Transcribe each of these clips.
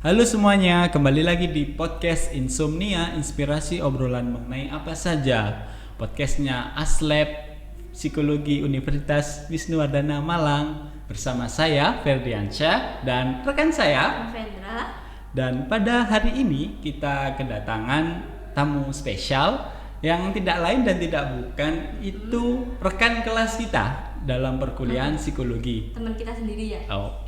Halo semuanya, kembali lagi di podcast Insomnia, inspirasi obrolan mengenai apa saja. Podcastnya Aslab Psikologi Universitas Wisnuwardana Malang bersama saya Ferdiansyah dan rekan saya Vendra. Dan pada hari ini kita kedatangan tamu spesial yang tidak lain dan tidak bukan itu rekan kelas kita dalam perkuliahan psikologi. Teman kita sendiri ya. Oh,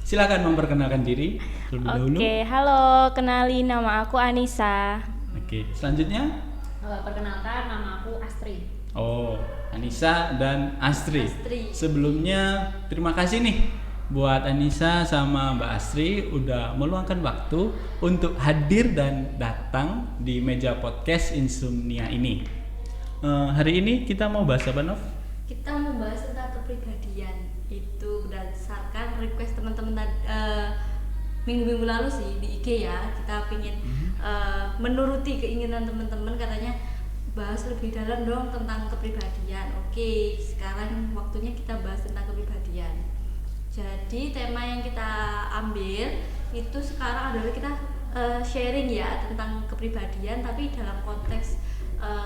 silakan memperkenalkan diri terlebih dahulu. Oke, halo, kenalin nama aku Anissa. Oke, selanjutnya. Perkenalkan, nama aku Astri. Oh, Anissa dan Astri. Astri. Sebelumnya terima kasih nih buat Anissa sama Mbak Astri udah meluangkan waktu untuk hadir dan datang di meja podcast Insomnia ini. Hari ini kita mau bahas apa, Nov? Kita mau bahas tentang kepribadian. Itu berdasarkan request teman-teman minggu-minggu lalu sih di IG ya. Kita pingin menuruti keinginan teman-teman, katanya bahas lebih dalam dong tentang kepribadian. Oke, sekarang waktunya kita bahas tentang kepribadian. Jadi tema yang kita ambil itu sekarang adalah kita sharing ya tentang kepribadian, tapi dalam konteks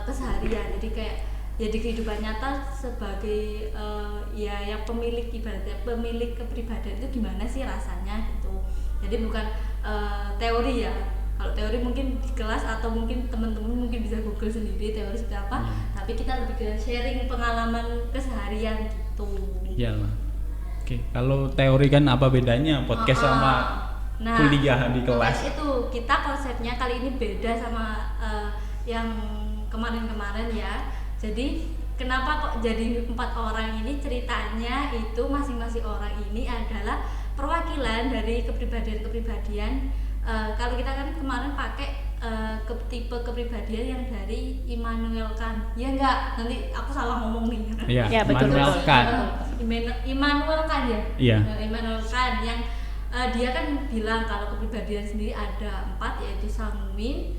keseharian. Jadi kayak ya di kehidupan nyata sebagai ya yang pemilik, ibaratnya pemilik kepribadian itu gimana sih rasanya gitu. Jadi bukan teori ya. Kalau teori mungkin di kelas atau mungkin teman-teman mungkin bisa google sendiri teori seperti apa. Tapi kita lebih ke sharing pengalaman keseharian gitu. Ya. Oke, kalau teori kan apa bedanya podcast sama kuliah di kelas? Itu kita konsepnya kali ini beda sama yang kemarin-kemarin ya. Jadi kenapa kok jadi 4 orang ini, ceritanya itu masing-masing orang ini adalah perwakilan dari kepribadian-kepribadian. Kalau kita kan kemarin pakai tipe kepribadian yang dari Immanuel Kant. Ya enggak, nanti aku salah ngomong nih. Iya, betul. Immanuel Kant. Immanuel Kant ya? Iya. Immanuel Kant yang dia kan bilang kalau kepribadian sendiri ada 4, yaitu sanguin,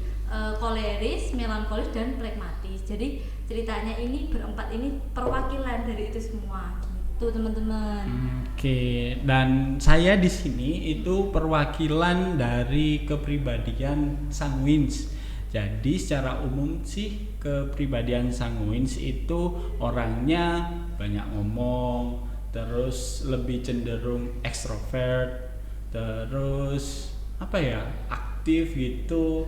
koleris, melankolis, dan pragmatis. Jadi ceritanya ini berempat ini perwakilan dari itu semua. Gitu teman-teman. Oke, dan saya di sini itu perwakilan dari kepribadian sanguins. Jadi secara umum sih kepribadian sanguins itu orangnya banyak ngomong, terus lebih cenderung ekstrovert, terus aktif gitu.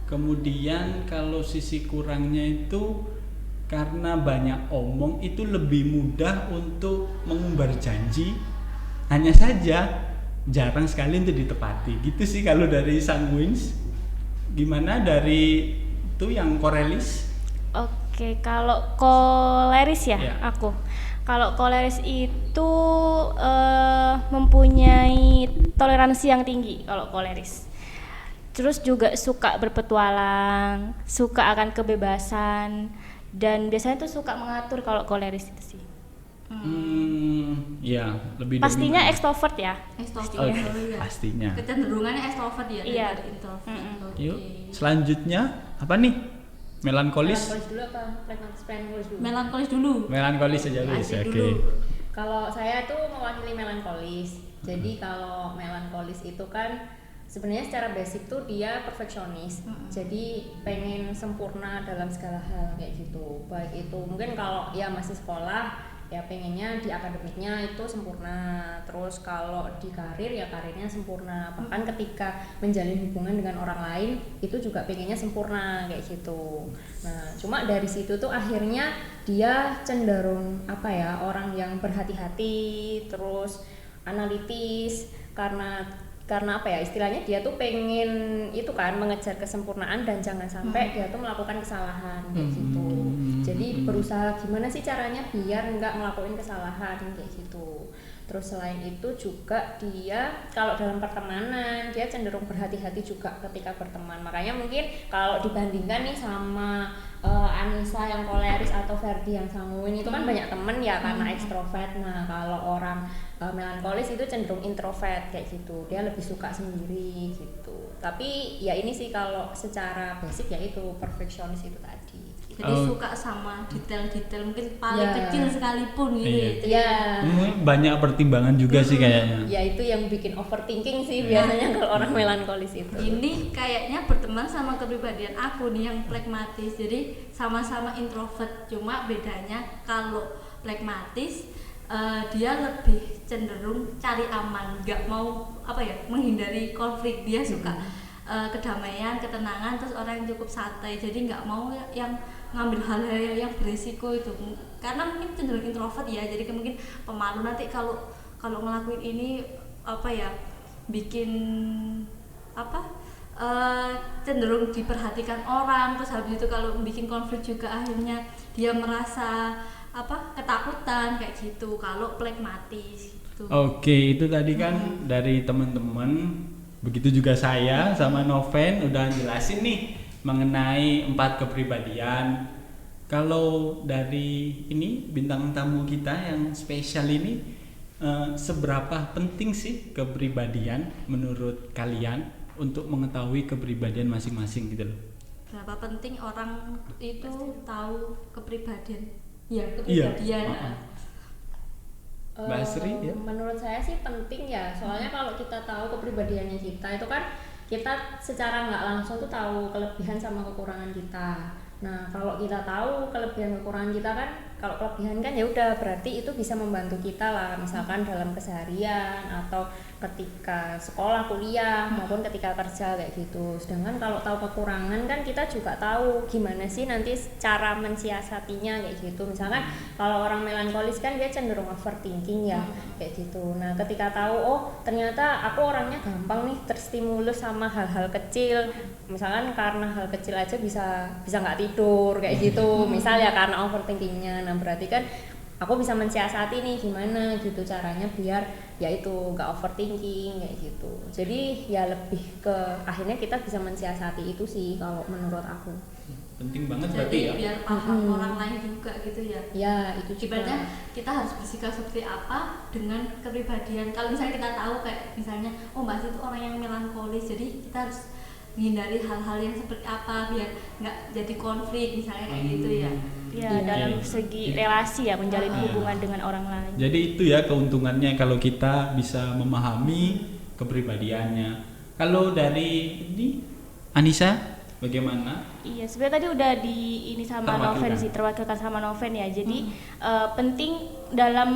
Kemudian kalau sisi kurangnya itu karena banyak omong itu lebih mudah untuk mengumbar janji, hanya saja jarang sekali untuk ditepati. Gitu sih kalau dari sanguins. Gimana dari itu yang korelis? Oke, kalau koleris ya, Ya. aku. Kalau koleris itu mempunyai toleransi yang tinggi kalau koleris. Terus juga suka berpetualang, suka akan kebebasan, dan biasanya tuh suka mengatur kalau koleris itu sih. Ya, lebih Pastinya dominan. ekstrovert ya. Ekstrovert. Oke, Ya. pastinya. Kecenderungannya ekstrovert ya Iya. daripada introvert. Oke. Yuk, selanjutnya apa nih? Melankolis? Melankolis dulu apa pragmatis dulu? Melankolis dulu. Melankolis aja guys. Asik Oke. dulu. Kalau saya tuh mewakili melankolis. Jadi kalau melankolis itu kan sebenarnya secara basic tuh dia perfeksionis. Jadi pengen sempurna dalam segala hal kayak gitu. Baik itu mungkin kalau ya masih sekolah ya pengennya di akademiknya itu sempurna, terus kalau di karir ya karirnya sempurna, bahkan ketika menjalin hubungan dengan orang lain itu juga pengennya sempurna kayak gitu. Nah cuma dari situ tuh akhirnya dia cenderung orang yang berhati-hati, terus analitis, karena istilahnya dia tuh pengen itu kan mengejar kesempurnaan dan jangan sampai dia tuh melakukan kesalahan kayak gitu. Jadi berusaha gimana sih caranya biar nggak ngelakuin kesalahan kayak gitu. Terus selain itu juga dia kalau dalam pertemanan dia cenderung berhati-hati juga ketika berteman. Makanya mungkin kalau dibandingkan nih sama Anissa yang koleris atau Ferdi yang sanguin itu kan banyak temen ya karena ekstrovert. Nah kalau orang melankolis itu cenderung introvert kayak gitu, dia lebih suka sendiri gitu. Tapi ya ini sih kalau secara basic ya itu perfeksionis itu tadi gitu. Jadi suka sama detail-detail mungkin paling kecil sekalipun gitu. Iya. Iya. Banyak pertimbangan juga sih kayaknya. Ya itu yang bikin overthinking sih biasanya kalau orang melankolis itu. Ini kayaknya berteman sama kepribadian aku nih yang pragmatis. Jadi sama-sama introvert, cuma bedanya kalau pragmatis dia lebih cenderung cari aman, nggak mau menghindari konflik. Dia suka kedamaian, ketenangan, terus orang yang cukup santai. Jadi nggak mau yang ngambil hal-hal yang berisiko itu, karena mungkin cenderung introvert ya. Jadi mungkin pemalu nanti kalau ngelakuin ini bikin cenderung diperhatikan orang, terus habis itu kalau bikin konflik juga akhirnya dia merasa ketakutan kayak gitu kalau pragmatis gitu. Oke, itu tadi kan dari teman-teman, begitu juga saya sama Noven udah jelasin nih mengenai 4 kepribadian. Kalau dari ini bintang tamu kita yang spesial ini, seberapa penting sih kepribadian menurut kalian untuk mengetahui kepribadian masing-masing gitu loh? Berapa penting orang itu tahu kepribadian? Ya, Iya. kepribadian. Mbak Asri ya? Menurut saya sih penting ya, soalnya kalau kita tahu kepribadiannya kita itu kan kita secara nggak langsung tuh tahu kelebihan sama kekurangan kita. Nah kalau kita tahu kelebihan kekurangan kita kan, kalau kelebihan kan ya udah berarti itu bisa membantu kita lah, misalkan dalam keseharian atau ketika sekolah, kuliah maupun ketika kerja kayak gitu. Sedangkan kalau tahu kekurangan kan kita juga tahu gimana sih nanti cara mensiasatinya kayak gitu. Misalkan kalau orang melankolis kan dia cenderung overthinking ya kayak gitu. Nah ketika tahu oh ternyata aku orangnya gampang nih terstimulus sama hal-hal kecil, misalkan karena hal kecil aja bisa nggak tidur kayak gitu, misal ya karena overthinkingnya. Nah berarti kan aku bisa mensiasati nih gimana gitu caranya biar ya itu nggak overthinking kayak gitu. Jadi ya lebih ke akhirnya kita bisa mensiasati itu sih kalau menurut aku. Penting banget Jadi berarti ya. biar paham orang lain juga gitu ya. Ya itu juga. Ibaratnya kita harus bersikap seperti apa dengan kepribadian. Kalau misalnya kita tahu kayak misalnya Mbak Asri itu orang yang melankolis, jadi kita harus menghindari hal-hal yang seperti apa biar nggak jadi konflik misalnya kayak gitu ya. Ya, Iya. dalam segi relasi ya, menjalin hubungan dengan orang lain. Jadi itu ya keuntungannya kalau kita bisa memahami kepribadiannya. Kalau dari ini Anissa bagaimana? Iya, sebenarnya tadi udah ini sama Terwakilkan. Noven sih, terwakilkan sama Noven ya. Jadi penting dalam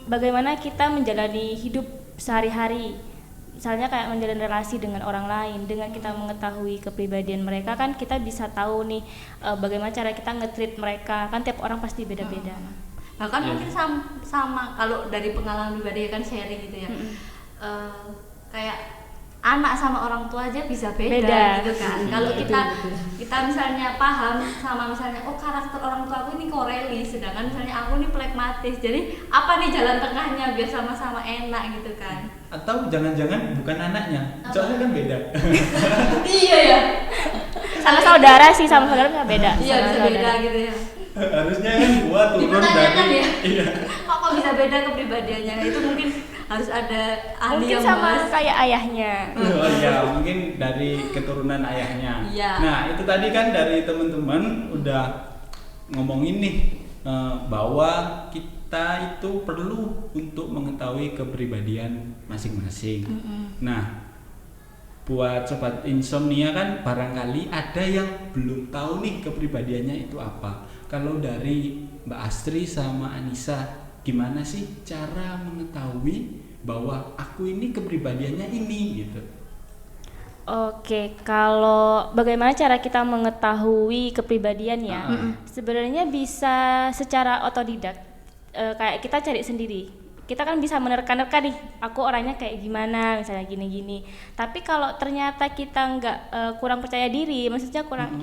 bagaimana kita menjalani hidup sehari-hari. Misalnya kayak menjalin relasi dengan orang lain, dengan kita mengetahui kepribadian mereka kan kita bisa tahu nih bagaimana cara kita nge-treat mereka. Kan tiap orang pasti beda-beda. Bahkan mungkin sama kalau dari pengalaman pribadi kan sharing gitu ya. Kayak anak sama orang tua aja bisa beda. Gitu kan. Kalau kita misalnya paham sama misalnya karakter orang tua aku ini korelis, sedangkan misalnya aku ini pragmatis. Jadi apa nih jalan tengahnya biar sama-sama enak gitu kan. Atau jangan-jangan bukan anaknya, soalnya kan beda. Iya ya. Sama saudara sih, sama saudara bisa beda. Iya Sama bisa saudara. beda gitu ya. Harusnya kan gua turun Dipertanyakan dari ya. Iya. Kok bisa beda kepribadiannya? Itu mungkin harus ada ahli Mungkin yang sama bahas. kayak ayahnya. Oh iya, mungkin dari keturunan ayahnya. Iya. Nah, itu tadi kan dari teman-teman udah ngomongin nih bahwa kita itu perlu untuk mengetahui kepribadian masing-masing. Nah, buat sobat insomnia kan barangkali ada yang belum tahu nih kepribadiannya itu apa. Kalau dari Mbak Astri sama Anissa, gimana sih cara mengetahui bahwa aku ini kepribadiannya ini gitu? Oke, kalau bagaimana cara kita mengetahui kepribadian ya? Sebenarnya bisa secara otodidak. Kayak kita cari sendiri. Kita kan bisa menerka-nerka nih, aku orangnya kayak gimana, misalnya gini-gini. Tapi kalau ternyata kita nggak kurang percaya diri, maksudnya kurang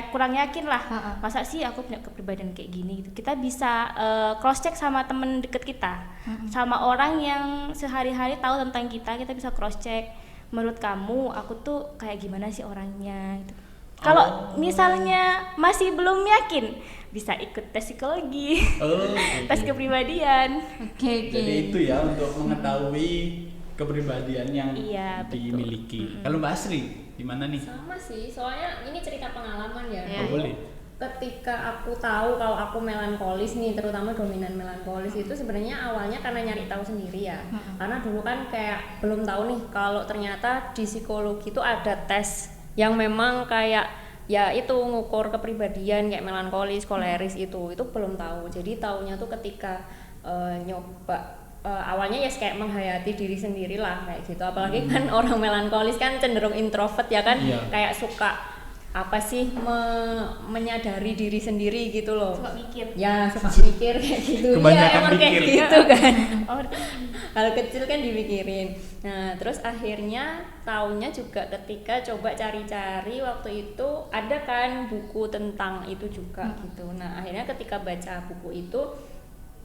kurang yakin lah. Masa sih aku punya kepribadian kayak gini gitu. Kita bisa cross check sama temen deket kita, sama orang yang sehari-hari tahu tentang kita bisa cross check. Menurut kamu aku tuh kayak gimana sih orangnya gitu. Kalau misalnya masih belum yakin, bisa ikut tes psikologi, tes kepribadian. Oke. Jadi itu ya untuk mengetahui kepribadian yang Iya, betul. dimiliki. Kalau Mbak Asri, gimana nih? Sama sih, soalnya ini cerita pengalaman ya. Ya. Oh, boleh. ketika aku tahu kalau aku melankolis nih, terutama dominan melankolis itu sebenarnya awalnya karena nyari tahu sendiri ya. Karena dulu kan kayak belum tahu nih kalau ternyata di psikologi itu ada tes yang memang kayak ya itu ngukur kepribadian kayak melankolis, koleris itu belum tahu. Jadi taunya tuh ketika nyoba awalnya ya kayak menghayati diri sendiri lah kayak gitu. Apalagi kan orang melankolis kan cenderung introvert ya kan, kayak suka apa sih menyadari diri sendiri gitu loh. Suka mikir. Ya, suka mikir kayak gitu. Kebanyakan ya, emang kayak mikir. gitu kan. Oh, Hal kecil kan dipikirin. Nah, terus akhirnya taunya juga ketika coba cari-cari waktu itu ada kan buku tentang itu juga gitu. Nah, akhirnya ketika baca buku itu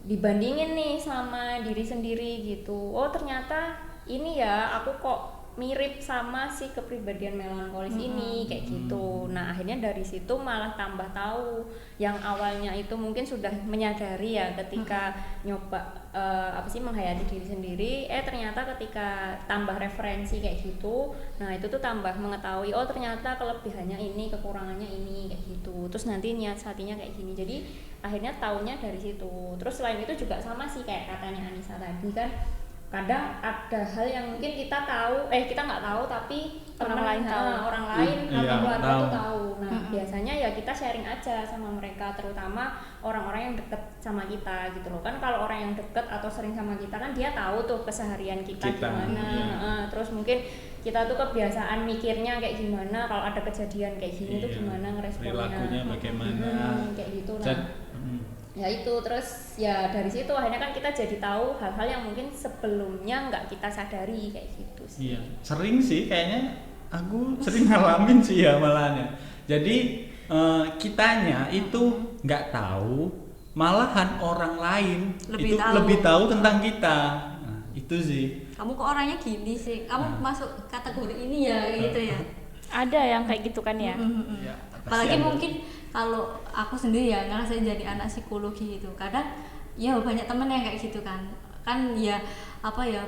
dibandingin nih sama diri sendiri gitu. Oh, ternyata ini ya aku kok mirip sama si kepribadian melankolis ini kayak gitu. Nah, akhirnya dari situ malah tambah tahu yang awalnya itu mungkin sudah menyadari ya ketika nyoba apa sih menghayati diri sendiri, ternyata ketika tambah referensi kayak gitu, nah itu tuh tambah mengetahui oh ternyata kelebihannya ini, kekurangannya ini kayak gitu. Terus nanti nyiasatinya kayak gini. Jadi akhirnya taunya dari situ. Terus selain itu juga sama sih kayak katanya Anissa tadi kan, kadang ada hal yang mungkin kita tahu kita nggak tahu tapi Orang lain tahu. orang lain atau Iya, keluarga tahu. tuh tahu. Nah biasanya ya kita sharing aja sama mereka, terutama orang-orang yang deket sama kita gitu loh kan. Kalau orang yang deket atau sering sama kita kan dia tahu tuh keseharian kita gimana. iya. Terus mungkin kita tuh kebiasaan mikirnya kayak gimana kalau ada kejadian kayak gini tuh Iya. gimana ngeresponnya, Perilakunya bagaimana. kayak gitu. Dan- Ya itu, terus ya dari situ akhirnya kan kita jadi tahu hal-hal yang mungkin sebelumnya nggak kita sadari kayak gitu sih. Iya, sering sih kayaknya aku sering ngalamin sih ya malahnya. Jadi kitanya itu nggak tahu, malahan orang lain lebih tahu tentang kita. Nah, itu sih. Kamu kok orangnya gini sih, kamu masuk kategori ini ya kayak gitu ya. ada yang kayak gitu kan ya. Ya, pasti Apalagi ada. mungkin kalau aku sendiri ya ngerasain jadi anak psikologi gitu, kadang ya banyak temen yang kayak gitu kan ya apa ya,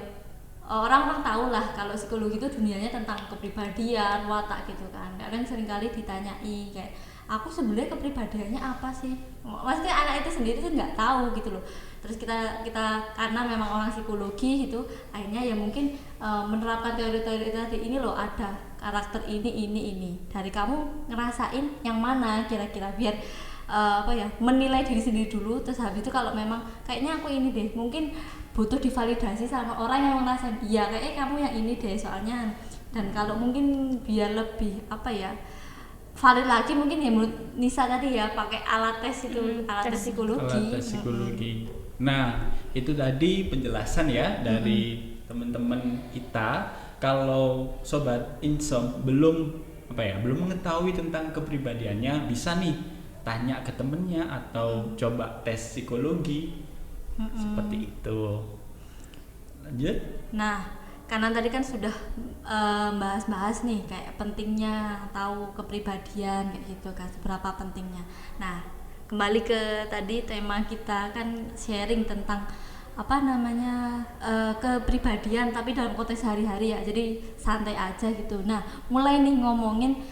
orang-orang tahu lah kalau psikologi itu dunianya tentang kepribadian, watak gitu kan. Kadang seringkali ditanyai kayak aku sebenarnya kepribadiannya apa sih, maksudnya anak itu sendiri tuh nggak tahu gitu loh. Terus kita karena memang orang psikologi gitu, akhirnya ya mungkin menerapkan teori-teori tadi, ini loh ada karakter ini dari kamu ngerasain yang mana kira-kira, biar apa ya, menilai diri sendiri dulu. Terus habis itu kalau memang kayaknya aku ini deh, mungkin butuh divalidasi sama orang yang ngerasain, iya kayaknya kamu yang ini deh soalnya. Dan kalau mungkin biar lebih apa ya, valid lagi mungkin ya menurut Nisa tadi ya, pakai alat tes itu, alat tes psikologi. Alat tes psikologi. Nah, itu tadi penjelasan ya dari teman-teman kita. Kalau sobat Insom belum mengetahui tentang kepribadiannya, bisa nih tanya ke temennya atau coba tes psikologi. Seperti itu. Lanjut. Nah, karena tadi kan sudah bahas-bahas nih kayak pentingnya tahu kepribadian kayak gitu kan, seberapa pentingnya. Nah, kembali ke tadi tema kita kan sharing tentang apa namanya kepribadian tapi dalam konteks sehari-hari ya, jadi santai aja gitu. Nah, mulai nih ngomongin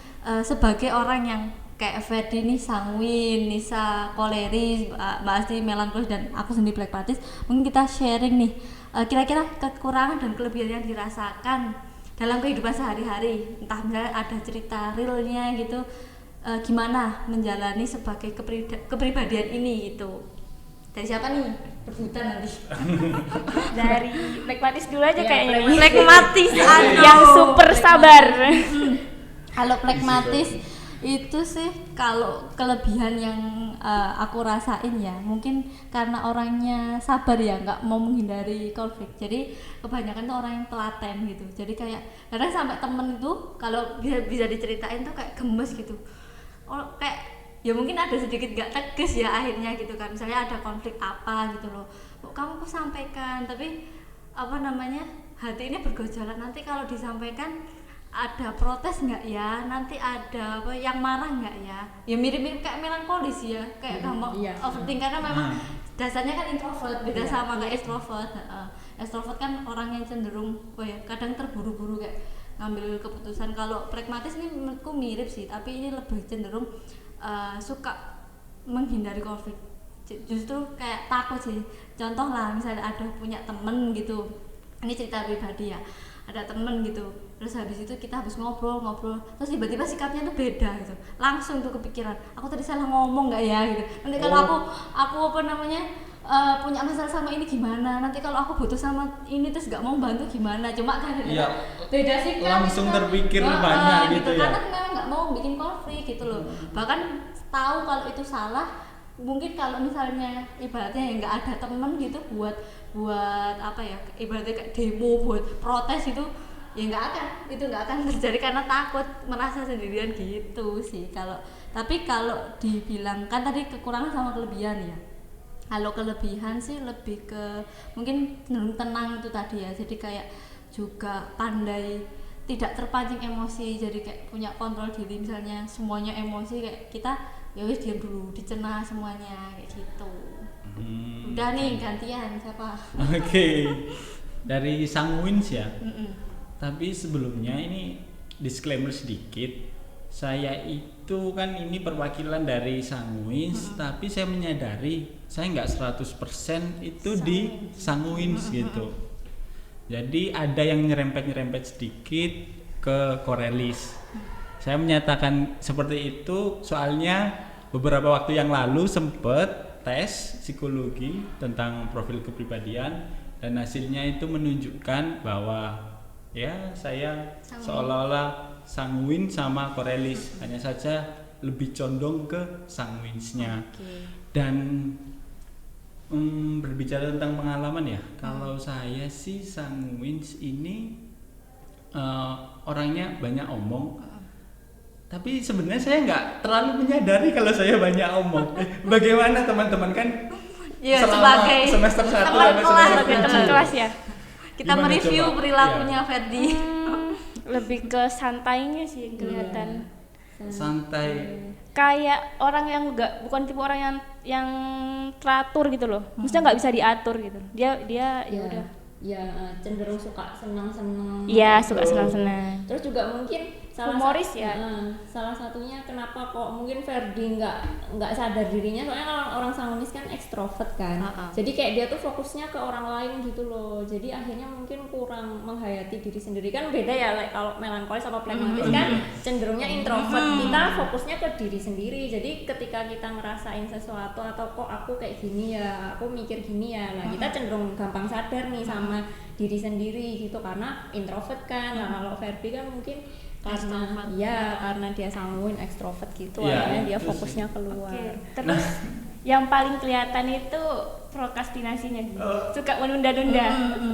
sebagai orang yang kayak Ferdi nih sanguin, Nisa koleris, Mbak Asti melankolis, dan aku sendiri plekmatis. Mungkin kita sharing nih kira-kira kekurangan dan kelebihan yang dirasakan dalam kehidupan sehari-hari, entah misalnya ada cerita realnya gitu, gimana menjalani sebagai kepribadian ini gitu. Dari siapa nih? Rebutan nanti. Dari plekmatis dulu aja Iya, kayaknya. Plekmatis, aduh. Yang super sabar. Kalau plekmatis itu sih, kalau kelebihan yang aku rasain ya, mungkin karena orangnya sabar ya, nggak mau menghindari konflik. Jadi kebanyakan tuh orang yang telaten gitu. Jadi kayak kadang sampai temen itu kalau bisa diceritain tuh kayak gemes gitu. Oh, kayak ya mungkin ada sedikit gak tegas ya akhirnya gitu kan. Misalnya ada konflik apa gitu loh, kok kamu kok sampaikan, tapi apa namanya, hati ini bergejolak, nanti kalau disampaikan ada protes nggak ya, nanti ada apa yang marah nggak ya. Ya mirip-mirip kayak melankolis ya, kayak gampang overthink, karena memang dasarnya kan introvert, beda sama kayak extrovert. Extrovert kan orang yang cenderung kadang terburu-buru kayak ngambil keputusan. Kalau pragmatis ini menurutku mirip sih, tapi ini lebih cenderung suka menghindari konflik. Justru kayak takut sih. Contoh lah misalnya ada punya temen gitu, ini cerita pribadi ya, ada temen gitu, terus habis itu kita habis ngobrol terus tiba-tiba sikapnya tuh beda gitu, langsung tuh kepikiran aku tadi salah ngomong nggak ya gitu. Nanti kalau aku apa namanya punya masalah sama ini gimana, nanti kalau aku butuh sama ini terus nggak mau bantu gimana, cuma kan beda sikap langsung gitu, terpikir banyak gitu ya. karena nggak mau bikin konflik gitu loh. Bahkan tahu kalau itu salah, mungkin kalau misalnya ibaratnya ya nggak ada temen gitu buat apa ya, ibaratnya kayak demo buat protes itu ya nggak akan terjadi karena takut merasa sendirian gitu sih. Tapi kalau dibilang kan tadi kekurangan sama kelebihan ya, kalau kelebihan sih lebih ke mungkin tenang itu tadi ya, jadi kayak juga pandai tidak terpancing emosi, jadi kayak punya kontrol diri. Misalnya semuanya emosi kayak kita ya wis diam dulu, dicerna semuanya kayak gitu. Udah nih gantian siapa? Oke. Dari Sang Wins ya. Tapi sebelumnya ini disclaimer sedikit. Saya itu kan ini perwakilan dari Sang Wins, tapi saya menyadari saya nggak 100% itu di Sang Wins gitu. Jadi ada yang nyerempet sedikit ke Korelis. Saya menyatakan seperti itu soalnya beberapa waktu yang lalu sempet tes psikologi tentang profil kepribadian dan hasilnya itu menunjukkan bahwa ya saya seolah-olah sanguin sama Korelis, hanya saja lebih condong ke sanguinsnya. Dan berbicara tentang pengalaman ya, kalau saya sih sanguins ini orangnya banyak omong. Tapi sebenarnya saya nggak terlalu menyadari kalau saya banyak omong. Bagaimana teman-teman kan Ya, selama sebagai semester 1 teman sampai kelas, semester teman 7. kelas ya. Kita Gimana mereview coba? perilakunya Ferdi. Lebih ke santainya sih kelihatan. Santai. Kayak orang yang bukan tipe orang yang teratur gitu loh. Maksudnya nggak bisa diatur gitu. Dia ya udah. Ya cenderung suka senang-senang. Iya, suka senang-senang. Terus juga mungkin Humoris ya. salah satunya kenapa kok mungkin Ferdi nggak sadar dirinya, soalnya orang sanguinis kan ekstrovert kan. Jadi kayak dia tuh fokusnya ke orang lain gitu loh. Jadi akhirnya mungkin kurang menghayati diri sendiri. Kan beda ya, kalau melankolis sama pragmatis kan cenderungnya introvert. Kita fokusnya ke diri sendiri. Jadi ketika kita ngerasain sesuatu atau kok aku kayak gini ya, aku mikir gini ya. Nah, kita cenderung gampang sadar nih sama diri sendiri gitu karena introvert kan. Nah, kalau Ferdi kan mungkin karena dia sanguin ekstrovert gitu, akhirnya dia fokusnya keluar. Terus yang paling kelihatan itu prokrastinasinya, suka menunda-nunda.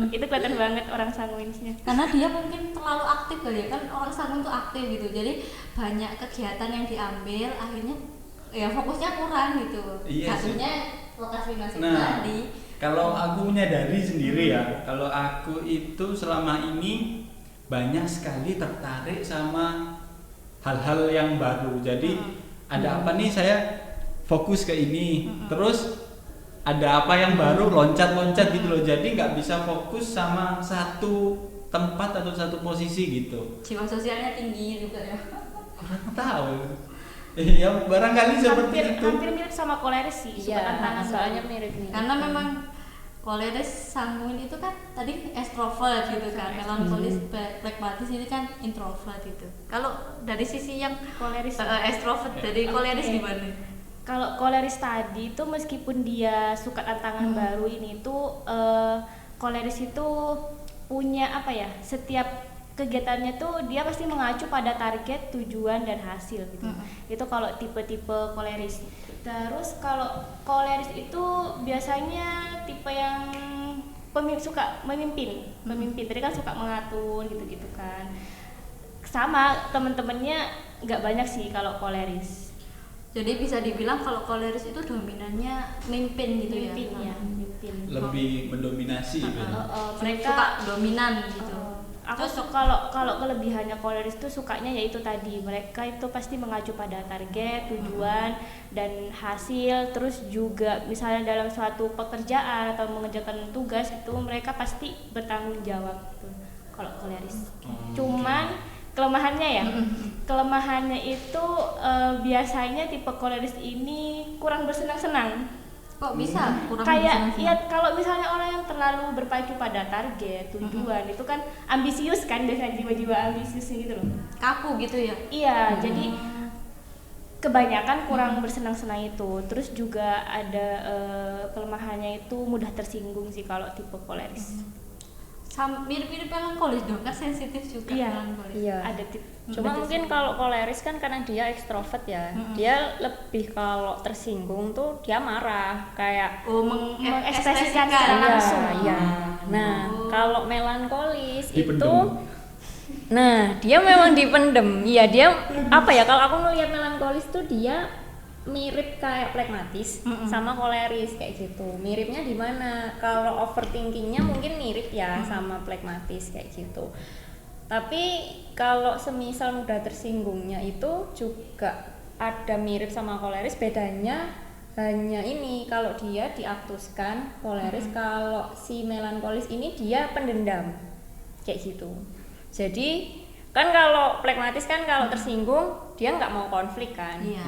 Itu kelihatan banget orang sanguinsnya. Karena dia mungkin terlalu aktif kali ya, kan orang sanguin tuh aktif gitu. Jadi banyak kegiatan yang diambil, akhirnya ya fokusnya kurang gitu. Satunya prokrastinasi tadi. Kalau aku menyadari sendiri ya, kalau aku itu selama ini banyak sekali tertarik sama hal-hal yang baru. Jadi ada apa nih saya fokus ke ini, terus ada apa yang baru loncat-loncat gitu loh. Jadi nggak bisa fokus sama satu tempat atau satu posisi gitu. Jiwa sosialnya tinggi juga ya. Kurang tahu. Ya barangkali seperti itu. Hampir mirip sama koleris sih, suka tantangan soalnya mirip nih. Karena memang koleris sanguin itu kan tadi ekstrovert gitu kan, melankolis pragmatis ini kan introvert gitu. Kalau dari sisi yang koleris ekstrovert dari koleris gimana? Kalau koleris tadi itu meskipun dia suka tantangan baru ini tuh koleris itu punya apa ya, setiap kegiatannya tuh dia pasti mengacu pada target, tujuan dan hasil gitu. Itu kalau tipe-tipe koleris. Terus kalau koleris itu biasanya tipe yang suka memimpin. Tadi kan suka mengatur gitu-gitu kan. Sama temen-temennya nggak banyak sih kalau koleris. Jadi bisa dibilang kalau koleris itu dominannya mimpin gitu ya. Mimpin. Lebih mendominasi gitu. Mereka suka dominan gitu. Aku kalau kelebihannya koleris itu sukanya yaitu tadi, mereka itu pasti mengacu pada target, tujuan dan hasil. Terus juga misalnya dalam suatu pekerjaan atau mengerjakan tugas itu mereka pasti bertanggung jawab gitu. Kalau koleris. Cuman kelemahannya ya. Kelemahannya itu biasanya tipe koleris ini kurang bersenang-senang. Kok bisa kurang Kayak bersenang-senang? ya kalau misalnya orang yang terlalu berpacu pada target, tujuan itu kan ambisius kan, biasanya jiwa-jiwa ambisius gitu loh. Kaku gitu ya. Iya, jadi kebanyakan kurang bersenang-senang itu. Terus juga ada kelemahannya itu mudah tersinggung sih kalau tipe koleris. Mirip-mirip melankolis dong, kan sensitif juga Iya. melankolis. Iya. Ada tipe. Cuma mungkin kalau koleris kan karena dia ekstrovert ya, dia lebih kalau tersinggung tuh dia marah kayak Oh, Mengekspresikan mengekspresikan. secara iya, langsung. iya. Nah, Oh. kalau melankolis Dipendem. itu nah, dia memang dipendem. Iya, dia apa ya, kalau aku ngelihat melankolis tuh dia mirip kayak plekmatis sama koleris kayak gitu. Miripnya di mana? Kalau overthinkingnya mungkin mirip ya sama plekmatis kayak gitu. Tapi kalau semisal mudah tersinggungnya itu juga ada mirip sama koleris, bedanya hanya ini, kalau dia diaktuskan koleris, kalau si melankolis ini dia pendendam kayak gitu. Jadi kan kalau plekmatis kan kalau tersinggung dia nggak mau konflik kan. Iya.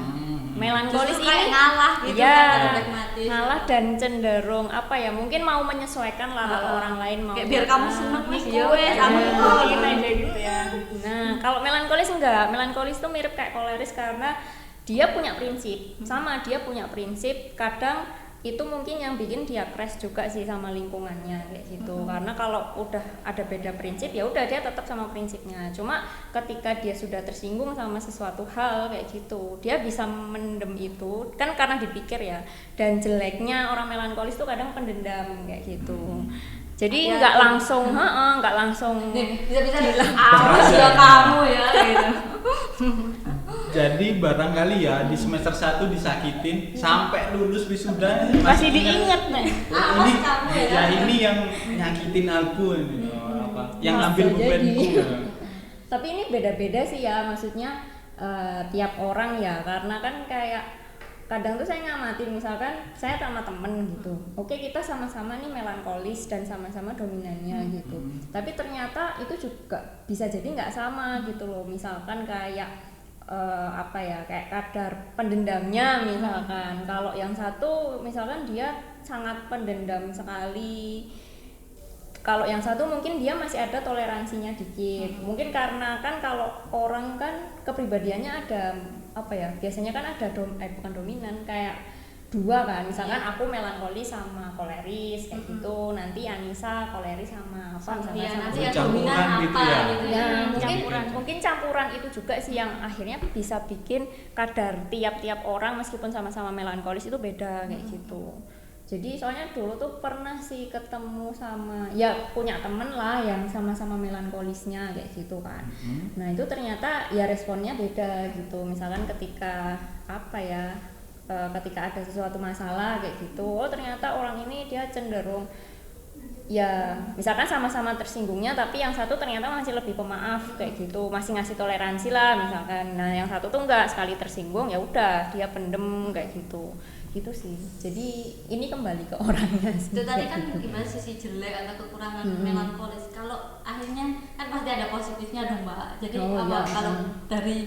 Melankolis Justru kayak ini ngalah gitu iya, kan kalau pragmatis. ngalah dan cenderung apa ya, mungkin mau menyesuaikan lah kalau orang lain mau Kayak biar kamu seneng nih Mas, iya, wes, aku iya, itu gitu aja gitu ya. Nah, kalau melankolis enggak, melankolis tuh mirip kayak koleris karena dia punya prinsip, sama dia punya prinsip. Kadang itu mungkin yang bikin dia crash juga sih sama lingkungannya kayak gitu. Karena kalau udah ada beda prinsip ya udah dia tetap sama prinsipnya. Cuma ketika dia sudah tersinggung sama sesuatu hal kayak gitu, dia bisa mendem itu kan karena dipikir ya. Dan jeleknya orang melankolis tuh kadang pendendam kayak gitu. Jadi Ya, nggak langsung, nggak langsung nih bisa-bisa harus ya kamu ya gitu. Jadi barangkali ya di semester 1 disakitin sampai lulus wisuda Masih ingat, diingat nih. ini kamu ya. ya ini yang nyakitin aku ini apa yang Masa ngambil jadi. bebanku. Tapi ini beda-beda sih ya, maksudnya tiap orang ya, karena kan kayak kadang tuh saya ngamatin, misalkan saya sama temen gitu, oke kita sama-sama nih melankolis dan sama-sama dominannya gitu, tapi ternyata itu juga bisa jadi nggak sama gitu loh. Misalkan kayak apa ya, kayak kadar pendendamnya misalkan, kalau yang satu misalkan dia sangat pendendam sekali, kalau yang satu mungkin dia masih ada toleransinya dikit. Mungkin karena kan kalau orang kan kepribadiannya ada apa ya, biasanya kan ada bukan dominan, kayak dua kan, misalkan aku melankolis sama koleris kayak gitu, nanti Anissa koleris sama apa misalnya Iya, sama nanti yang yang campuran dominan gitu apa ya. gitu ya, ya. mungkin campuran itu juga sih yang akhirnya bisa bikin kadar tiap-tiap orang meskipun sama-sama melankolis itu beda kayak gitu. Jadi soalnya dulu tuh pernah sih ketemu sama, ya punya temen lah yang sama-sama melankolisnya kayak gitu kan. Nah itu ternyata ya responnya beda gitu. Misalkan ketika apa ya, ketika ada sesuatu masalah kayak gitu, oh ternyata orang ini dia cenderung ya misalkan sama-sama tersinggungnya, tapi yang satu ternyata masih lebih pemaaf kayak gitu, masih ngasih toleransi lah misalkan. Nah yang satu tuh enggak, sekali tersinggung ya udah dia pendem kayak gitu sih. Jadi ini kembali ke orangnya sih. Itu tadi kayak kan gitu. gimana sisi jelek atau kekurangan melankolis. Kalau akhirnya kan pasti ada positifnya dong Mbak. Jadi Oh, apa iya. kalau dari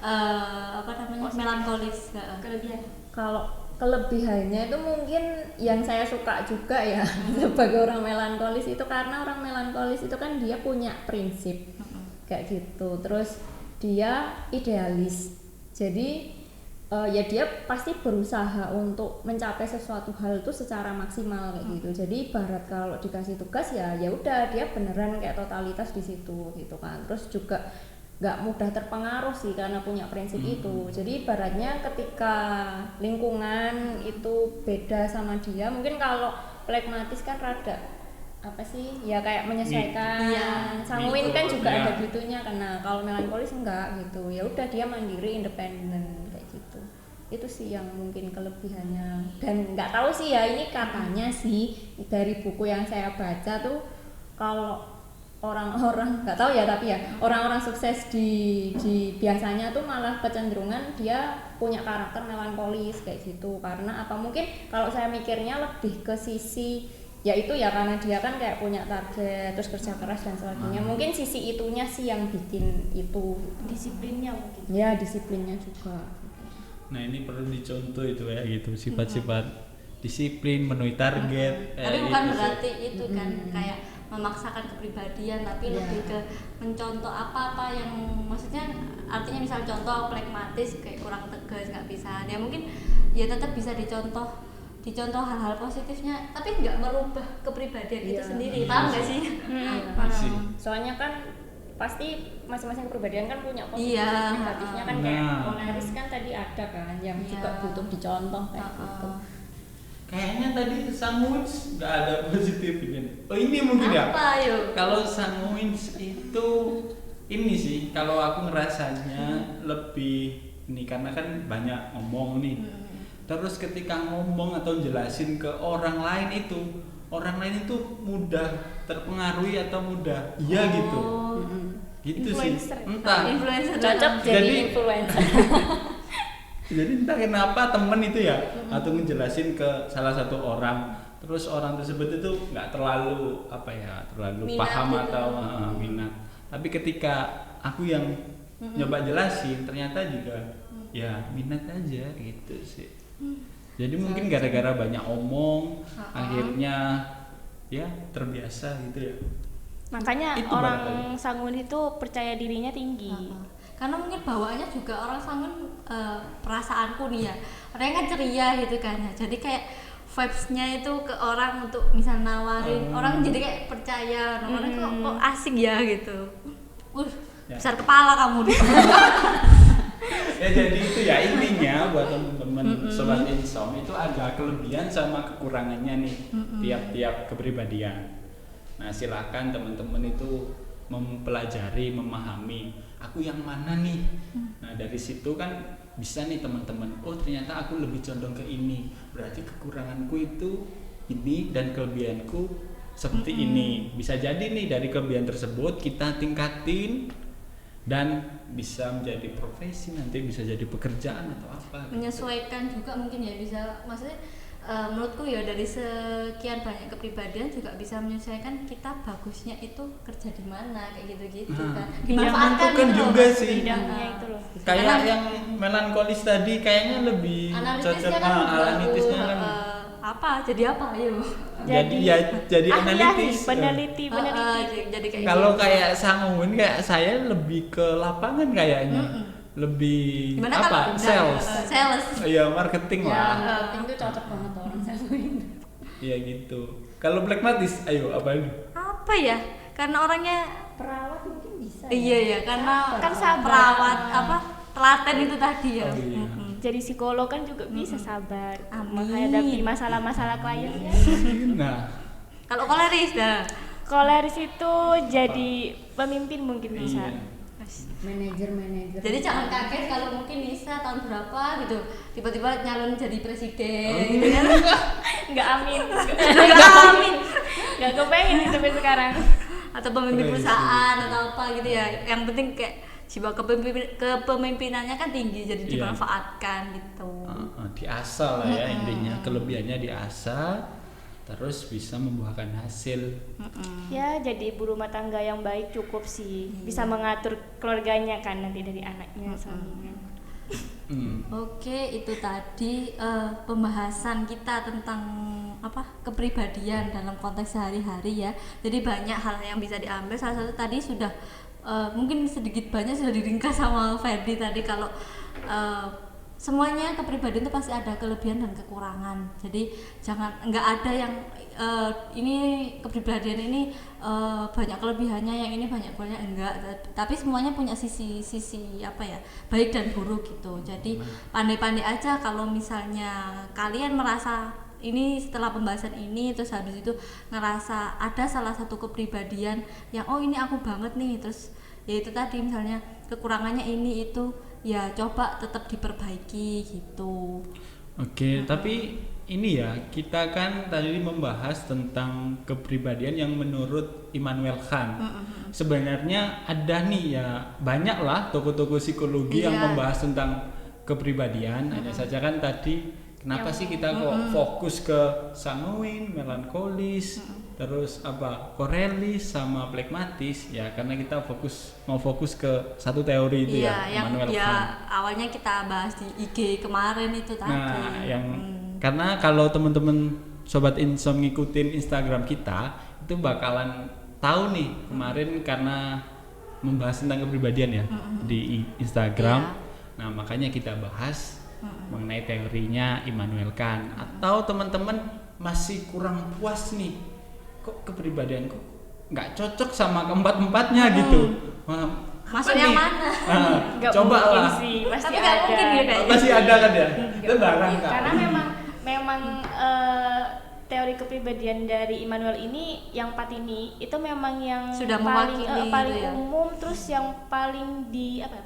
apa namanya melankolis Kelebihan. Kalau kelebihannya itu mungkin yang saya suka juga ya sebagai orang melankolis itu, karena orang melankolis itu kan dia punya prinsip kayak gitu, terus dia idealis, jadi ya dia pasti berusaha untuk mencapai sesuatu hal itu secara maksimal kayak gitu. Jadi ibarat kalau dikasih tugas ya udah dia beneran kayak totalitas di situ gitu kan. Terus juga nggak mudah terpengaruh sih karena punya prinsip itu. Jadi ibaratnya ketika lingkungan itu beda sama dia, mungkin kalau plekmatis kan rada apa sih ya kayak menyesuaikan, Iya. sanguin kan juga Iya. ada gitunya, karena kalau melankolis enggak gitu, ya udah dia mandiri, independen kayak gitu. Itu sih yang mungkin kelebihannya. Dan nggak tahu sih ya, ini katanya sih dari buku yang saya baca tuh, kalau orang-orang nggak tahu ya, tapi ya orang-orang sukses di biasanya tuh malah kecenderungan dia punya karakter melankolis kayak gitu. Karena apa, mungkin kalau saya mikirnya lebih ke sisi ya itu ya karena dia kan kayak punya target terus kerja keras dan sebagainya. Mungkin sisi itunya sih yang bikin itu Disiplinnya mungkin. ya disiplinnya juga. Nah ini perlu dicontoh itu ya gitu, sifat-sifat disiplin, memenuhi target. Tapi bukan itu sih. berarti itu kan kayak memaksakan kepribadian, tapi lebih ke mencontoh apa-apa yang maksudnya artinya misal contoh pragmatis kayak kurang tegas nggak bisa, ya mungkin ya tetap bisa dicontoh hal-hal positifnya, tapi nggak merubah kepribadian itu sendiri, paham nggak sih? Masih. Soalnya kan pasti masing-masing kepribadian kan punya positif Iya. negatifnya kan kayak Nah. Koleris kan tadi ada kan yang Iya. juga butuh dicontoh kayak gitu. Kayaknya tadi Sangwins nggak ada positifnya. Oh ini mungkin ya. Apa yuk? Kalau Sangwins itu ini sih, kalau aku ngerasanya lebih ini karena kan banyak ngomong nih. Terus ketika ngomong atau jelasin ke orang lain itu mudah terpengaruhi atau mudah iya gitu. Gitu Influencer. sih. Entah. Influencer Cocok Jadi- jadi influencer. Jadi entah kenapa temen itu ya atau ngejelasin ke salah satu orang, terus orang tersebut itu nggak terlalu terlalu Minat paham gitu. atau minat. Tapi ketika aku yang nyoba jelasin ternyata juga ya minat aja gitu sih. Jadi mungkin gara-gara banyak omong akhirnya ya terbiasa gitu ya. Makanya Itu orang barangkali. Sangun itu percaya dirinya tinggi. Karena mungkin bawaannya juga orang Sangun, perasaanku nih ya, orangnya kan ceria gitu kan ya, jadi kayak vibes-nya itu ke orang untuk misal nawarin, orang jadi kayak percaya, orang kok asik ya gitu. Ya. Besar kepala kamu nih. Ya jadi itu ya intinya buat teman-teman sobat Insom itu ada kelebihan sama kekurangannya nih tiap-tiap kepribadian. Nah silakan teman-teman itu mempelajari, memahami aku yang mana nih. Nah dari situ kan bisa nih teman-teman, oh ternyata aku lebih condong ke ini, berarti kekuranganku itu ini dan kelebihanku seperti ini. Bisa jadi nih dari kelebihan tersebut kita tingkatin dan bisa menjadi profesi, nanti bisa jadi pekerjaan atau apa gitu. Menyesuaikan juga mungkin ya, bisa maksudnya menurutku ya dari sekian banyak kepribadian juga bisa menyesuaikan kita bagusnya itu kerja di mana kayak gitu-gitu Nah, kan. yang Dimanfaatkan menentukan gitu loh, juga Mas. sih. Bidangnya itu loh. Kayak Karena- yang melankolis tadi kayaknya lebih Analitisnya cocok kan analitisnya kan apa jadi apa ayo. jadi ahli-ahli, analitis. peneliti. Jadi kayak Kalau gitu. kayak Sangun kayak saya lebih ke lapangan kayaknya. Lebih Gimana apa? kalau Sales. sales. Iya, marketing Ya, lah. marketing tuh cocok banget tuh orang Sangun. Iya gitu. Kalau pragmatis, ayo apa ini? Apa ya? Karena orangnya Perawat mungkin bisa. iya ya, karena Kan sabar. perawat apa? Telaten itu tadi ya. Oh, iya. Jadi psikolog kan juga bisa sabar Amin. menghadapi masalah-masalah kliennya. Nah, Kalau koleris dah. Koleris itu jadi pemimpin mungkin bisa. iya. Manajer. Jadi jangan kaget kalau mungkin Nisa tahun berapa gitu tiba-tiba nyalon jadi presiden gitu kan. Nggak amin. Nggak amin. Nggak kepengen itu sampai sekarang. Atau pemimpin perusahaan atau apa gitu ya. Yang penting kayak jiwa kepemimpinannya kan tinggi, jadi Iya. dimanfaatkan gitu. Diasah lah ya intinya, kelebihannya diasah terus bisa membuahkan hasil. Ya jadi ibu rumah tangga yang baik cukup sih. Bisa mengatur keluarganya kan nanti dari anaknya suaminya. Oke, itu tadi pembahasan kita tentang apa kepribadian dalam konteks sehari-hari ya. Jadi banyak hal yang bisa diambil. Salah satu tadi sudah mungkin sedikit banyak sudah diringkas sama Ferdi tadi kalau semuanya kepribadian itu pasti ada kelebihan dan kekurangan. Jadi nggak ada yang ini kepribadian ini banyak kelebihannya, yang ini banyak enggak. Tapi semuanya punya sisi apa ya, baik dan buruk gitu. Jadi pandai-pandai aja kalau misalnya kalian merasa ini setelah pembahasan ini terus habis itu ngerasa ada salah satu kepribadian yang oh ini aku banget nih, terus ya itu tadi misalnya kekurangannya ini itu ya coba tetap diperbaiki gitu. Oke, tapi ini ya kita kan tadi membahas tentang kepribadian yang menurut Immanuel Kant. Sebenarnya ada nih ya banyak lah toko-toko psikologi yang Iya. membahas tentang kepribadian. Hanya saja kan tadi Kenapa sih kita kok fokus ke sanguin, melankolis, terus korelis sama plekmatis? Ya karena kita mau fokus ke satu teori itu Iya, yang Immanuel ya Kant. awalnya kita bahas di IG kemarin itu tadi. Nah, karena kalau teman-teman sobat Insom ngikutin Instagram kita, itu bakalan tahu nih kemarin karena membahas tentang kepribadian ya di Instagram. Iya. Nah, makanya kita bahas mengenai teorinya Immanuel Kant. Atau teman-teman masih kurang puas nih, kok kepribadianku nggak cocok sama keempat-empatnya gitu. Masuk apa yang nih? mana? Nggak Coba mungkin lah. sih, pasti Tapi nggak ada. mungkin gitu kayaknya. Masih ada kan ya? Nggak Itu barang mungkin. kan? Karena memang teori kepribadian dari Immanuel ini yang 4 ini itu memang yang Sudah paling mewakili paling gitu ya. umum, terus yang paling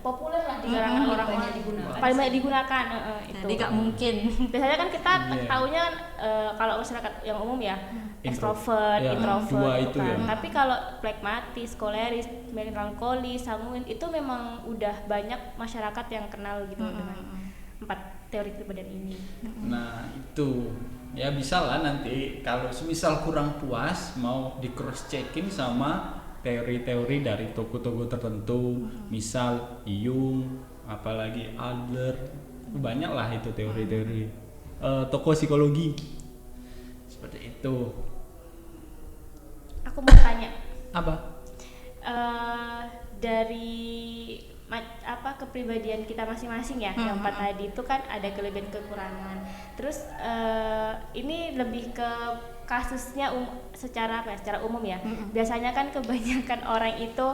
populer lah di kalangan orang-orang, banyak digunakan. paling banyak digunakan itu. Jadi nggak mungkin. Biasanya kan kita Iya. taunya kan, kalau masyarakat yang umum ya Intro. extrovert, Ya, introvert dua gitu itu kan. ya. Tapi kalau plekmatis, koleris, melankolis, sanguin itu memang udah banyak masyarakat yang kenal gitu dengan 4 teori kepribadian ini. Nah itu ya bisa lah nanti kalau semisal kurang puas mau di cross checking sama teori-teori dari toko-toko tertentu, misal Jung, apalagi Adler, banyak lah itu teori-teori toko psikologi seperti itu. Aku mau tanya, Apa? dari kepribadian kita masing-masing ya, yang 4 tadi itu kan ada kelebihan kekurangan. Terus ini lebih ke kasusnya secara umum ya. Biasanya kan kebanyakan orang itu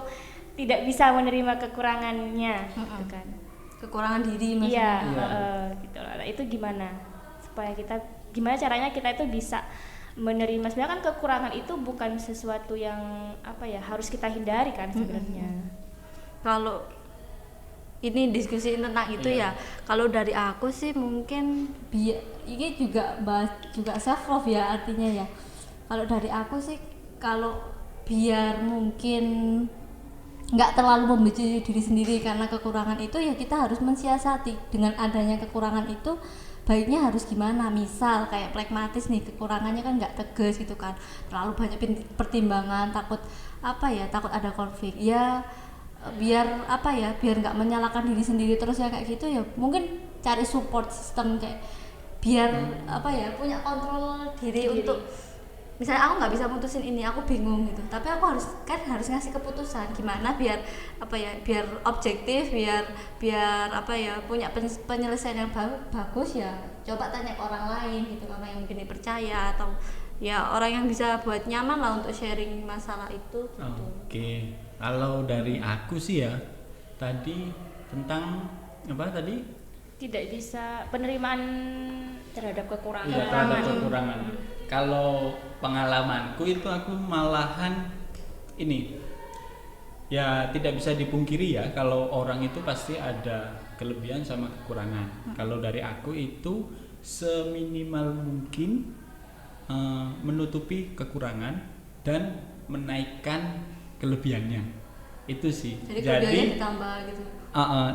tidak bisa menerima kekurangannya, gitu kan. Kekurangan diri Iya, maksudnya. gitu lah. Nah, itu gimana caranya kita itu bisa menerima? Sebenarnya kan kekurangan itu bukan sesuatu yang harus kita hindari kan sebenarnya. Kalau ini diskusi tentang itu ya. Kalau dari aku sih mungkin ini juga bahas juga self love ya artinya ya. Kalau dari aku sih kalau biar mungkin nggak terlalu membenci diri sendiri karena kekurangan itu ya kita harus mensiasati dengan adanya kekurangan itu baiknya harus gimana. Misal kayak plekmatis nih, kekurangannya kan nggak tegas gitu kan, terlalu banyak pertimbangan, takut ada konflik ya. Biar nggak menyalahkan diri sendiri terus ya kayak gitu ya, mungkin cari support system kayak biar punya kontrol diri untuk misalnya aku nggak bisa mutusin ini, aku bingung gitu, tapi aku harus ngasih keputusan gimana biar biar objektif, biar punya penyelesaian yang bagus ya. Coba tanya ke orang lain gitu, orang yang mungkin dipercaya atau ya orang yang bisa buat nyaman lah untuk sharing masalah itu gitu. Oke. Kalau dari aku sih ya tadi tentang apa tadi? Tidak bisa penerimaan terhadap kekurangan. Iya, terhadap kekurangan. Kalau pengalamanku itu aku malahan ini ya tidak bisa dipungkiri ya kalau orang itu pasti ada kelebihan sama kekurangan. Kalau dari aku itu seminimal mungkin menutupi kekurangan dan menaikkan kelebihannya. Itu sih. Jadi kelebihannya ditambah gitu.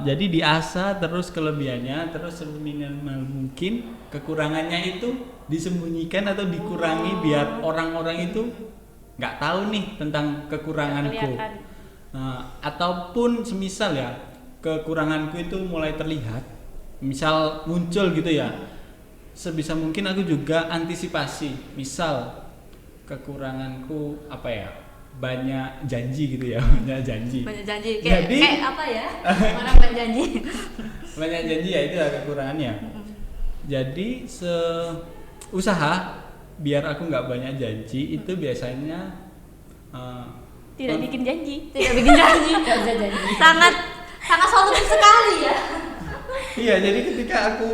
Jadi diasah terus kelebihannya, terus seminimal mungkin kekurangannya itu disembunyikan atau dikurangi biar orang-orang itu nggak tahu nih tentang kekuranganku. Ataupun semisal ya kekuranganku itu mulai terlihat, misal muncul gitu ya, sebisa mungkin aku juga antisipasi. Misal kekuranganku banyak janji gitu ya, banyak janji. Kayak apa ya? Orang banyak janji. Banyak janji ya, itu kekurangannya. Jadi usaha biar aku nggak banyak janji itu biasanya tidak bikin janji. Tidak bikin janji. Nggak bisa janji. Sangat solutif sekali ya. Iya, jadi ketika aku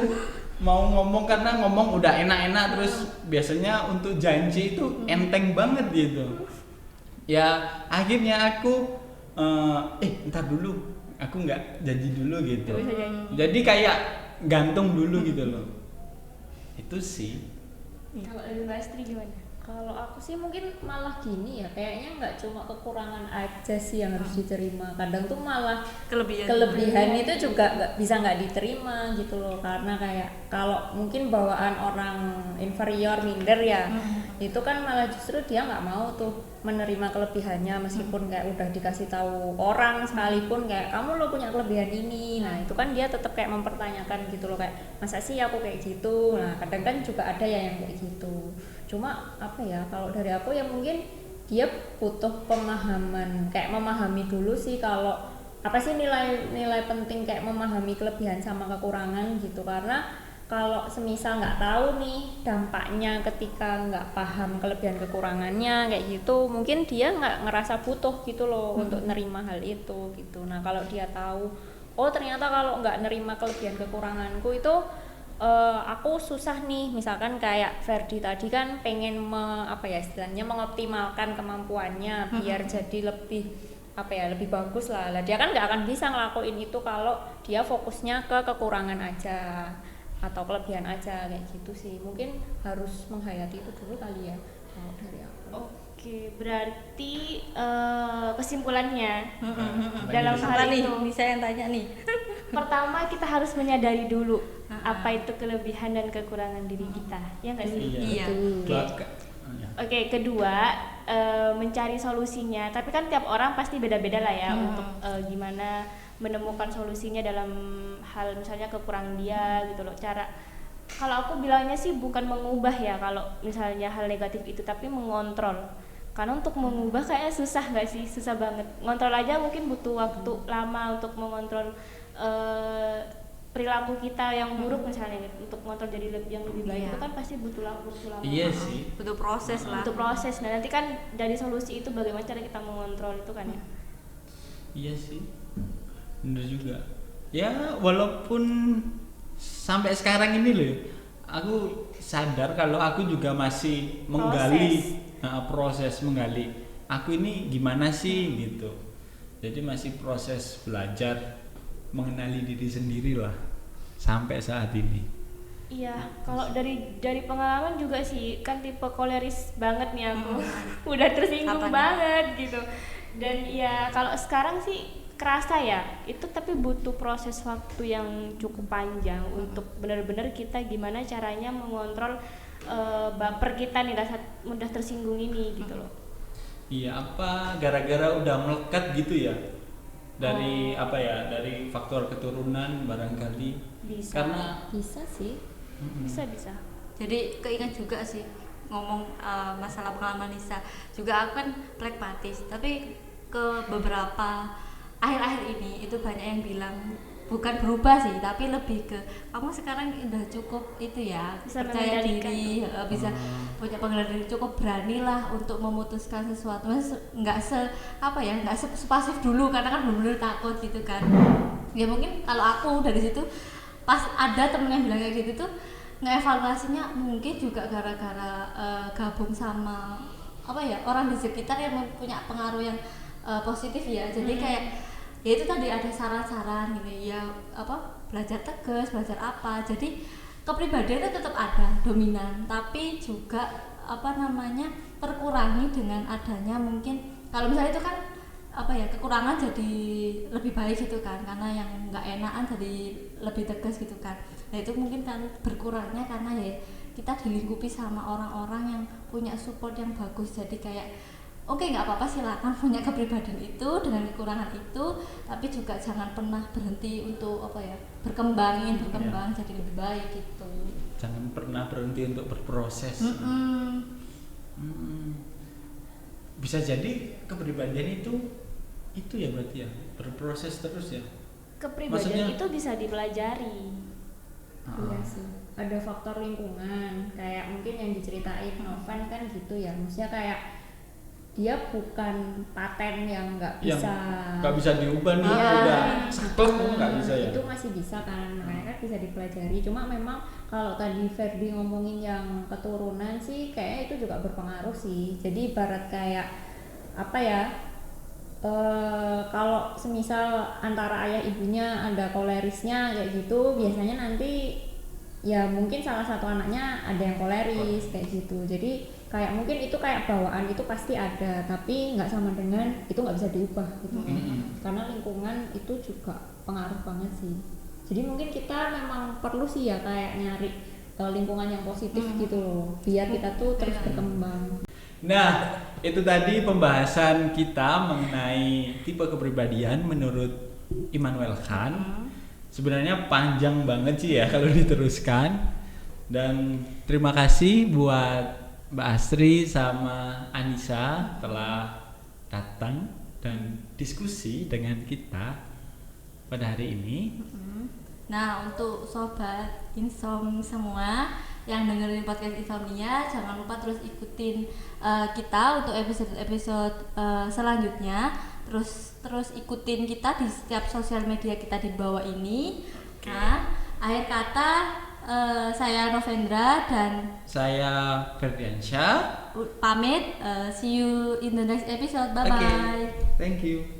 mau ngomong, karena ngomong udah enak-enak, terus biasanya untuk janji itu enteng banget gitu. Ya akhirnya aku ntar dulu, aku nggak janji dulu gitu. Jadi kayak gantung dulu gitu loh. Itu sih. Kalau dari Mbak Astri gimana? Kalau aku sih mungkin malah gini ya, kayaknya nggak cuma kekurangan aja sih yang harus diterima. Kadang tuh malah kelebihan itu juga nggak diterima gitu loh, karena kayak kalau mungkin bawaan orang inferior, minder ya, itu kan malah justru dia nggak mau tuh menerima kelebihannya meskipun kayak udah dikasih tahu orang sekalipun kayak kamu lo punya kelebihan ini. Nah itu kan dia tetap kayak mempertanyakan gitu loh, kayak masa sih aku kayak gitu. Nah kadang kan juga ada ya yang kayak gitu. Cuma apa ya, kalau dari aku ya mungkin dia butuh pemahaman, kayak memahami dulu sih kalau apa sih nilai penting kayak memahami kelebihan sama kekurangan gitu. Karena kalau semisal nggak tahu nih dampaknya ketika nggak paham kelebihan kekurangannya kayak gitu, mungkin dia nggak ngerasa butuh gitu loh untuk nerima hal itu gitu. Nah kalau dia tahu, oh ternyata kalau nggak nerima kelebihan kekuranganku itu aku susah nih, misalkan kayak Ferdi tadi kan pengen istilahnya mengoptimalkan kemampuannya biar jadi lebih lebih bagus lah. Dia kan nggak akan bisa ngelakuin itu kalau dia fokusnya ke kekurangan aja atau kelebihan aja kayak gitu sih. Mungkin harus menghayati itu dulu kali ya kalau dari aku. Oke, berarti kesimpulannya dalam hal itu bisa yang tanya nih. pertama kita harus menyadari dulu apa itu kelebihan dan kekurangan diri kita, ya nggak sih? Iya. Oke, kedua mencari solusinya. Tapi kan tiap orang pasti beda-beda lah ya untuk gimana menemukan solusinya dalam hal misalnya kekurangan dia gitu loh. Kalau aku bilangnya sih bukan mengubah ya kalau misalnya hal negatif itu, tapi mengontrol. Karena untuk mengubah kayaknya susah nggak sih? Susah banget. Ngontrol aja mungkin butuh waktu lama untuk mengontrol perilaku kita yang buruk misalnya. Untuk mengontrol jadi yang lebih baik itu kan pasti butuh lama. Iya sih. Butuh proses lah. Butuh proses. Nah nanti kan dari solusi itu bagaimana cara kita mengontrol itu kan ya? Iya sih. Bener juga. Ya walaupun sampai sekarang ini loh, aku sadar kalau aku juga masih menggali proses menggali aku ini gimana sih gitu. Jadi masih proses belajar mengenali diri sendiri lah sampai saat ini. Iya, kalau dari pengalaman juga sih kan tipe koleris banget nih aku. Udah tersinggung banget gitu. Dan ya kalau sekarang sih kerasa ya itu, tapi butuh proses waktu yang cukup panjang untuk benar-benar kita gimana caranya mengontrol baper kita nih saat mudah tersinggung ini gitu loh. Iya, apa gara-gara udah melekat gitu ya dari dari faktor keturunan barangkali. Bisa. Karena Bisa sih. Bisa. Jadi keingat juga sih ngomong masalah pengalaman Nisa. Juga aku kan pragmatis, tapi ke beberapa akhir-akhir ini itu banyak yang bilang bukan berubah sih, tapi lebih ke kamu sekarang udah cukup itu ya, bisa percaya diri, bisa punya pengendalian diri, cukup beranilah untuk memutuskan sesuatu. Nggak sepasif dulu karena kan benar-benar takut gitu kan. Ya mungkin kalau aku dari situ pas ada temen yang bilang kayak gitu tuh ngeevaluasinya mungkin juga gara-gara gabung sama orang di sekitar yang punya pengaruh yang positif ya. Jadi kayak ya itu tadi ada saran-saran gini ya, belajar tegas, belajar apa. Jadi kepribadian itu tetap ada dominan, tapi juga terkurangi dengan adanya mungkin kalau misalnya itu kan kekurangan jadi lebih baik gitu kan, karena yang nggak enakan jadi lebih tegas gitu kan. Nah itu mungkin kan berkurangnya karena ya kita dilingkupi sama orang-orang yang punya support yang bagus. Jadi kayak oke, nggak apa-apa, silakan punya kepribadian itu dengan kekurangan itu, tapi juga jangan pernah berhenti untuk berkembang jadi lebih baik gitu. Jangan pernah berhenti untuk berproses. Bisa jadi kepribadian itu ya berarti ya berproses terus ya. Kepribadian itu bisa dipelajari. Iya sih. Ada faktor lingkungan, kayak mungkin yang diceritain Novan kan gitu ya. Maksudnya kayak dia bukan paten yang nggak bisa diubah nih, udah seklek nggak bisa ya. Itu masih bisa kan, makanya kan bisa dipelajari. Cuma memang kalau tadi Ferdi ngomongin yang keturunan sih kayaknya itu juga berpengaruh sih. Jadi ibarat kayak kalau semisal antara ayah ibunya ada kolerisnya kayak gitu, biasanya nanti ya mungkin salah satu anaknya ada yang koleris kayak gitu. Jadi kayak mungkin itu kayak bawaan itu pasti ada, tapi nggak sama dengan itu nggak bisa diubah gitu. Karena lingkungan itu juga pengaruh banget sih. Jadi mungkin kita memang perlu sih ya kayak nyari lingkungan yang positif gitu loh, biar kita tuh terus berkembang. Nah, itu tadi pembahasan kita mengenai tipe kepribadian menurut Immanuel Kant. Sebenarnya panjang banget sih ya kalau diteruskan. Dan terima kasih buat Mbak Asri sama Anissa telah datang dan diskusi dengan kita pada hari ini. Nah, untuk sobat Insom semua yang dengerin podcast Insomnia, jangan lupa terus ikutin kita untuk episode selanjutnya. Terus ikutin kita di setiap sosial media kita di bawah ini. Nah, akhir kata saya Novendra dan Saya Ferdiansyah. pamit. See you in the next episode. Bye bye. Thank you.